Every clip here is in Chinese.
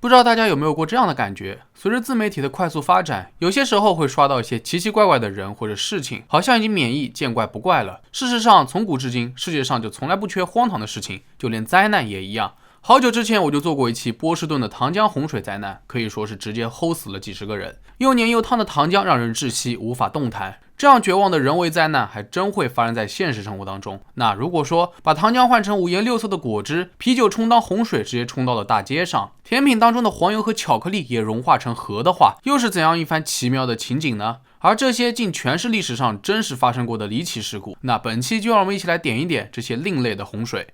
不知道大家有没有过这样的感觉，随着自媒体的快速发展，有些时候会刷到一些奇奇怪怪的人或者事情，好像已经免疫见怪不怪了。事实上，从古至今，世界上就从来不缺荒唐的事情，就连灾难也一样。好久之前我就做过一期波士顿的糖浆洪水灾难，可以说是直接齁死了几十个人。又黏又烫的糖浆让人窒息，无法动弹。这样绝望的人为灾难还真会发生在现实生活当中。那如果说把糖浆换成五颜六色的果汁，啤酒充当洪水直接冲到了大街上，甜品当中的黄油和巧克力也融化成河的话，又是怎样一番奇妙的情景呢？而这些竟全是历史上真实发生过的离奇事故。那本期就让我们一起来点一点这些另类的洪水。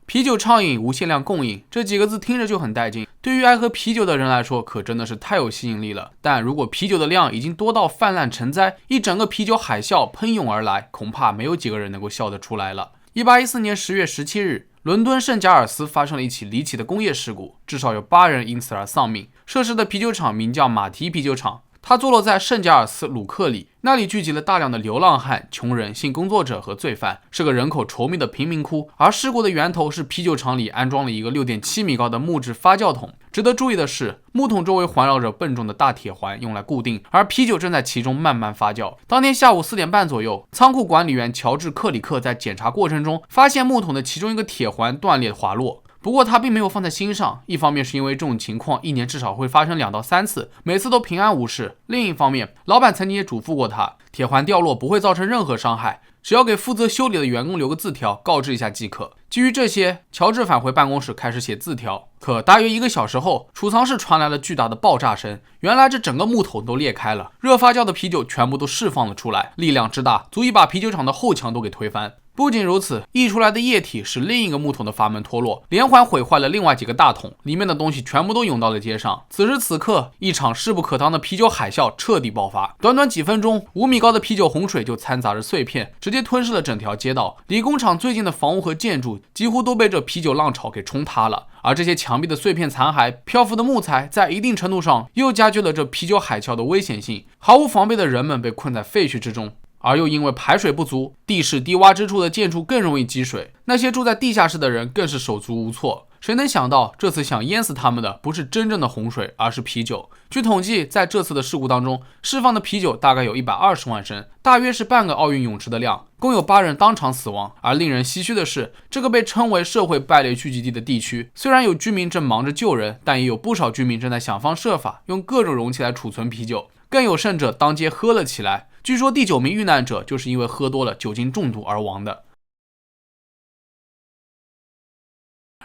啤酒畅饮，无限量供应，这几个字听着就很带劲。对于爱喝啤酒的人来说，可真的是太有吸引力了。但如果啤酒的量已经多到泛滥成灾，一整个啤酒海啸喷涌而来，恐怕没有几个人能够笑得出来了。1814年10月17日，伦敦圣贾尔斯发生了一起离奇的工业事故，至少有8人因此而丧命。涉事的啤酒厂名叫马蹄啤酒厂，它坐落在圣贾尔斯鲁克里，那里聚集了大量的流浪汉、穷人、性工作者和罪犯，是个人口稠密的贫民窟。而事故的源头是啤酒厂里安装了一个6.7米高的木质发酵桶。值得注意的是，木桶周围环绕着笨重的大铁环，用来固定，而啤酒正在其中慢慢发酵。当天下午4点半左右，仓库管理员乔治·克里克在检查过程中发现木桶的其中一个铁环断裂滑落。不过他并没有放在心上，一方面是因为这种情况1年至少会发生2到3次，每次都平安无事；另一方面，老板曾经也嘱咐过他，铁环掉落不会造成任何伤害，只要给负责修理的员工留个字条，告知一下即可。基于这些，乔治返回办公室开始写字条。可大约1个小时后，储藏室传来了巨大的爆炸声，原来这整个木桶都裂开了，热发酵的啤酒全部都释放了出来，力量之大，足以把啤酒厂的后墙都给推翻。不仅如此，溢出来的液体使另一个木桶的阀门脱落，连环毁坏了另外几个大桶，里面的东西全部都涌到了街上。此时此刻，一场势不可当的啤酒海啸彻底爆发。短短几分钟，5米高的啤酒洪水就掺杂着碎片，直接吞噬了整条街道。离工厂最近的房屋和建筑几乎都被这啤酒浪潮给冲塌了。而这些墙壁的碎片残骸、漂浮的木材，在一定程度上又加剧了这啤酒海啸的危险性。毫无防备的人们被困在废墟之中。而又因为排水不足，地势低洼之处的建筑更容易积水，那些住在地下室的人更是手足无措。谁能想到，这次想淹死他们的不是真正的洪水，而是啤酒。据统计，在这次的事故当中，释放的啤酒大概有120万升，大约是半个奥运泳池的量，共有8人当场死亡。而令人唏嘘的是，这个被称为社会败类聚集地的地区，虽然有居民正忙着救人，但也有不少居民正在想方设法用各种容器来储存啤酒，更有甚者当街喝了起来。据说第9名遇难者就是因为喝多了酒精中毒而亡的。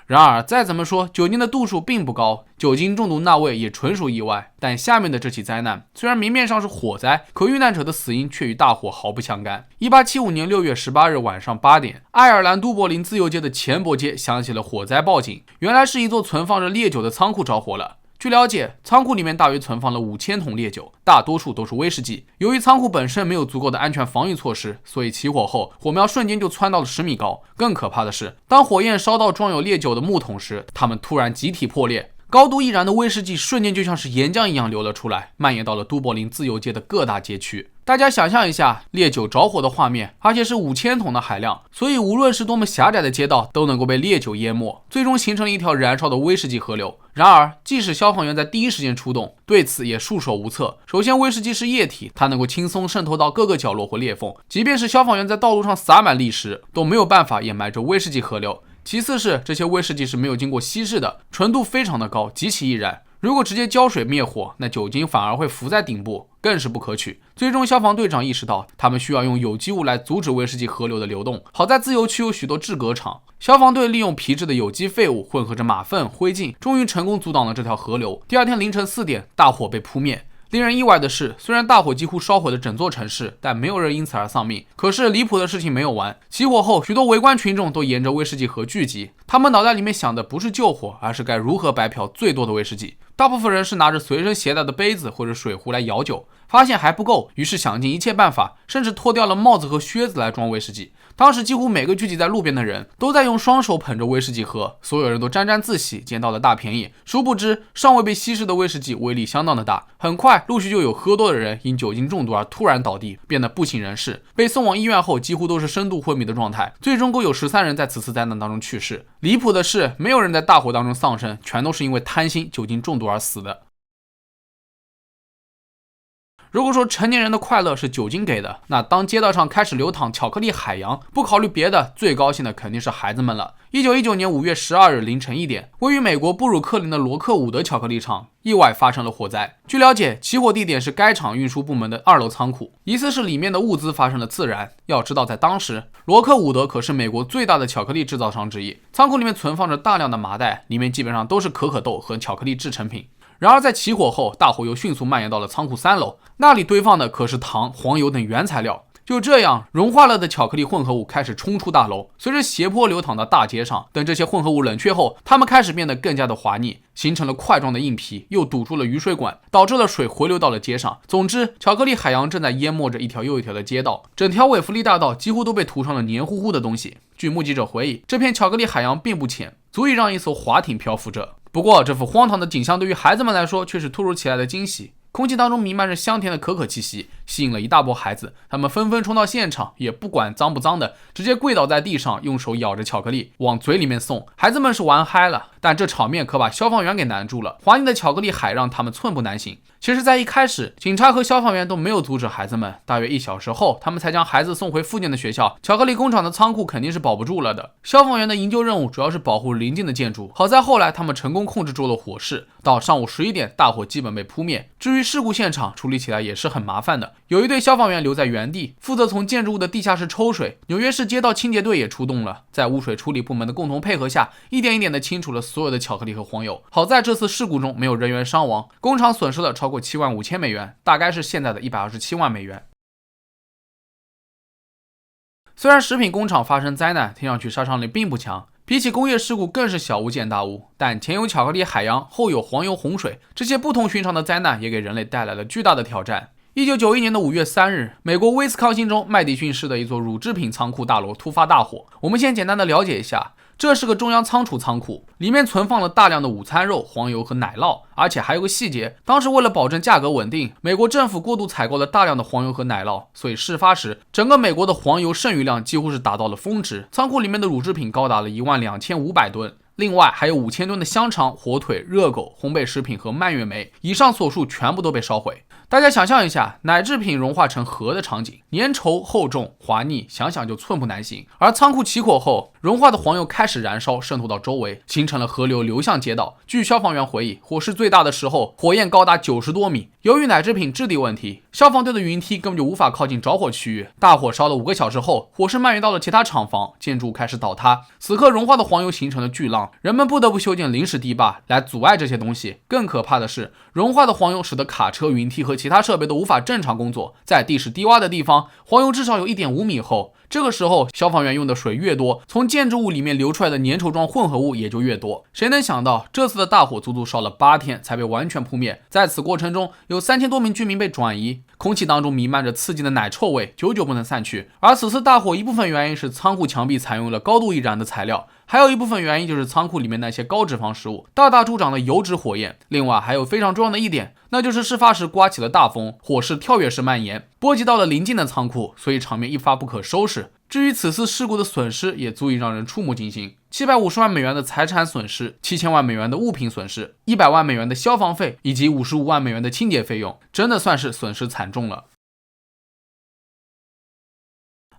然而再怎么说，酒精的度数并不高，酒精中毒那位也纯属意外。但下面的这起灾难虽然明面上是火灾，可遇难者的死因却与大火毫不相干。1875年6月18日晚上8点，爱尔兰都柏林自由街的钱伯街响起了火灾报警，原来是一座存放着烈酒的仓库着火了。据了解，仓库里面大约存放了5000桶烈酒，大多数都是威士忌。由于仓库本身没有足够的安全防御措施，所以起火后，火苗瞬间就窜到了10米高。更可怕的是，当火焰烧到装有烈酒的木桶时，它们突然集体破裂，高度易燃的威士忌瞬间就像是岩浆一样流了出来，蔓延到了都柏林自由街的各大街区。大家想象一下烈酒着火的画面，而且是5000桶的海量，所以无论是多么狭窄的街道都能够被烈酒淹没，最终形成了一条燃烧的威士忌河流。然而即使消防员在第一时间出动，对此也束手无策。首先，威士忌是液体，它能够轻松渗透到各个角落或裂缝，即便是消防员在道路上洒满砾石，都没有办法掩埋着威士忌河流。其次是这些威士忌是没有经过稀释的，纯度非常的高，极其易燃。如果直接浇水灭火，那酒精反而会浮在顶部，更是不可取。最终消防队长意识到，他们需要用有机物来阻止威士忌河流的流动。好在自由区有许多制革厂，消防队利用皮质的有机废物混合着马粪、灰烬，终于成功阻挡了这条河流。第二天凌晨4点，大火被扑灭。令人意外的是，虽然大火几乎烧毁了整座城市，但没有人因此而丧命。可是离谱的事情没有完，起火后，许多围观群众都沿着威士忌河聚集，他们脑袋里面想的不是救火，而是该如何白嫖最多的威士忌。大部分人是拿着随身携带的杯子或者水壶来舀酒，发现还不够，于是想尽一切办法，甚至脱掉了帽子和靴子来装威士忌。当时几乎每个聚集在路边的人都在用双手捧着威士忌喝，所有人都沾沾自喜，捡到了大便宜。殊不知，尚未被稀释的威士忌威力相当的大，很快陆续就有喝多的人因酒精中毒而突然倒地，变得不省人事。被送往医院后，几乎都是深度昏迷的状态，最终共有13人在此次灾难当中去世。离谱的是，没有人在大火当中丧生，全都是因为贪心酒精中毒而死的。如果说成年人的快乐是酒精给的，那当街道上开始流淌巧克力海洋，不考虑别的，最高兴的肯定是孩子们了。1919年5月12日凌晨1点，位于美国布鲁克林的罗克伍德巧克力厂意外发生了火灾。据了解，起火地点是该厂运输部门的2楼仓库，疑似是里面的物资发生了自燃。要知道，在当时，罗克伍德可是美国最大的巧克力制造商之一，仓库里面存放着大量的麻袋，里面基本上都是可可豆和巧克力制成品。然而在起火后，大火又迅速蔓延到了仓库3楼，那里堆放的可是糖、黄油等原材料。就这样，融化了的巧克力混合物开始冲出大楼，随着斜坡流淌到大街上。等这些混合物冷却后，它们开始变得更加的滑腻，形成了块状的硬皮，又堵住了雨水管，导致了水回流到了街上。总之，巧克力海洋正在淹没着一条又一条的街道，整条韦弗利大道几乎都被涂上了黏糊糊的东西。据目击者回忆，这片巧克力海洋并不浅，足以让一艘滑艇漂浮着。不过，这幅荒唐的景象对于孩子们来说却是突如其来的惊喜。空气当中弥漫着香甜的可可气息，吸引了一大波孩子，他们纷纷冲到现场，也不管脏不脏的，直接跪倒在地上，用手咬着巧克力往嘴里面送。孩子们是玩嗨了，但这场面可把消防员给难住了，滑腻的巧克力海让他们寸步难行。其实在一开始，警察和消防员都没有阻止孩子们，大约1小时后，他们才将孩子送回附近的学校。巧克力工厂的仓库肯定是保不住了的，消防员的营救任务主要是保护邻近的建筑。好在后来他们成功控制住了火势，到上午11点，大火基本被扑灭。至于事故现场，处理起来也是很麻烦的，有一队消防员留在原地，负责从建筑物的地下室抽水。纽约市街道清洁队也出动了，在污水处理部门的共同配合下，一点一点的清除了所有的巧克力和黄油。好在这次事故中没有人员伤亡，工厂损失了超过75000美元，大概是现在的127万美元。虽然食品工厂发生灾难，听上去杀伤力并不强，比起工业事故更是小巫见大巫，但前有巧克力海洋，后有黄油洪水，这些不同寻常的灾难也给人类带来了巨大的挑战。1991年的5月3日，美国威斯康星州麦迪逊市的一座乳制品仓库大楼突发大火。我们先简单的了解一下，这是个中央仓储仓库，里面存放了大量的午餐肉、黄油和奶酪。而且还有个细节，当时为了保证价格稳定，美国政府过度采购了大量的黄油和奶酪，所以事发时整个美国的黄油剩余量几乎是达到了峰值，仓库里面的乳制品高达了12500吨。另外还有5000吨的香肠、火腿、热狗、烘焙食品和蔓越莓，以上所述全部都被烧毁。大家想象一下，奶制品融化成核的场景，粘稠、厚重、滑腻，想想就寸步难行。而仓库起火后，融化的黄油开始燃烧，渗透到周围，形成了河流，流向街道。据消防员回忆，火势最大的时候，火焰高达90多米。由于奶制品质地问题，消防队的云梯根本就无法靠近着火区域。大火烧了5个小时后，火势蔓延到了其他厂房，建筑开始倒塌。此刻融化的黄油形成了巨浪，人们不得不修建临时堤坝来阻碍这些东西。更可怕的是，融化的黄油使得卡车、云梯和其他设备都无法正常工作。在地势低洼的地方，黄油至少有1.5米厚。这个时候，消防员用的水越多，从建筑物里面流出来的粘稠状混合物也就越多。谁能想到，这次的大火足足烧了8天才被完全扑灭。在此过程中，有3000多名居民被转移，空气当中弥漫着刺激的奶臭味，久久不能散去。而此次大火一部分原因是仓库墙壁采用了高度易燃的材料，还有一部分原因就是仓库里面那些高脂肪食物大大助长了油脂火焰。另外还有非常重要的一点，那就是事发时刮起了大风，火势跳跃式蔓延，波及到了邻近的仓库，所以场面一发不可收拾。至于此次事故的损失，也足以让人触目惊心：750万美元的财产损失，7000万美元的物品损失，100万美元的消防费，以及55万美元的清洁费用，真的算是损失惨重了。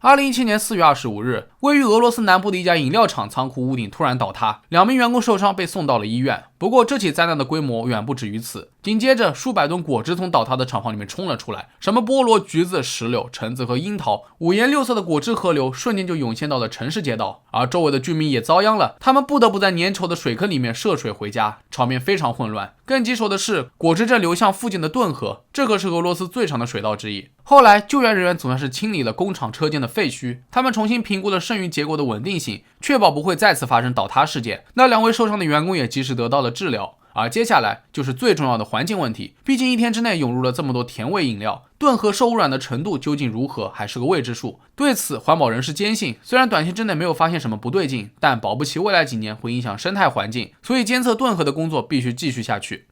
2017年4月25日，位于俄罗斯南部的一家饮料厂仓库屋顶突然倒塌，2名员工受伤，被送到了医院。不过这起灾难的规模远不止于此，紧接着数百吨果汁从倒塌的厂房里面冲了出来，什么菠萝、橘子、石榴、橙子和樱桃，五颜六色的果汁河流瞬间就涌现到了城市街道。而周围的居民也遭殃了，他们不得不在粘稠的水坑里面涉水回家，场面非常混乱。更棘手的是，果汁正流向附近的顿河，这可是俄罗斯最长的水道之一。后来救援人员总算是清理了工厂车间的废墟，他们重新评估了剩余结构的稳定性，确保不会再次发生倒塌事件。那2位受伤的员工也及时得到了治疗。而接下来就是最重要的环境问题，毕竟一天之内涌入了这么多甜味饮料，顿河受污染的程度究竟如何还是个未知数。对此，环保人士坚信，虽然短期之内没有发现什么不对劲，但保不齐未来几年会影响生态环境，所以监测顿河的工作必须继续下去。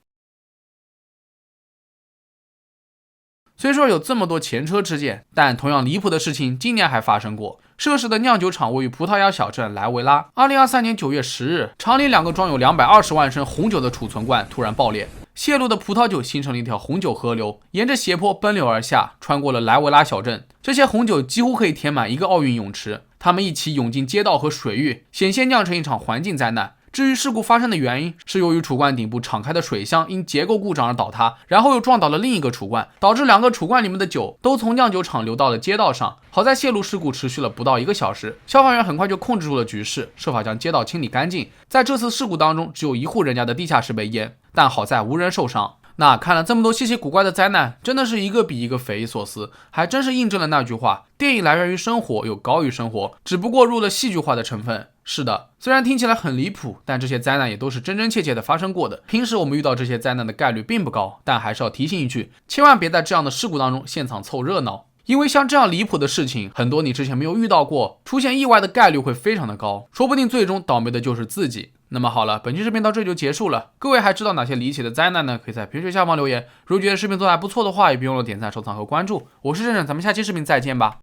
虽说有这么多前车之鉴，但同样离谱的事情今年还发生过。涉事的酿酒厂位于葡萄牙小镇莱维拉。2023年9月10日，厂里2个装有220万升红酒的储存罐突然爆裂，泄露的葡萄酒形成了一条红酒河流，沿着斜坡奔流而下，穿过了莱维拉小镇。这些红酒几乎可以填满一个奥运泳池，它们一起涌进街道和水域，险些酿成一场环境灾难。至于事故发生的原因，是由于储罐顶部敞开的水箱因结构故障而倒塌，然后又撞倒了另一个储罐，导致2个储罐里面的酒都从酿酒厂流到了街道上。好在泄露事故持续了不到1个小时，消防员很快就控制住了局势，设法将街道清理干净。在这次事故当中，只有1户人家的地下室被淹，但好在无人受伤。那看了这么多稀奇古怪的灾难，真的是一个比一个匪夷所思，还真是印证了那句话：电影来源于生活，又高于生活，只不过入了戏剧化的成分。是的，虽然听起来很离谱，但这些灾难也都是真真切切的发生过的。平时我们遇到这些灾难的概率并不高，但还是要提醒一句，千万别在这样的事故当中现场凑热闹。因为像这样离谱的事情，很多你之前没有遇到过，出现意外的概率会非常的高，说不定最终倒霉的就是自己。那么好了，本期视频到这里就结束了。各位还知道哪些离奇的灾难呢？可以在评论区下方留言。如果觉得视频做得还不错的话，也别忘了点赞、收藏和关注。我是郑郑，咱们下期视频再见吧。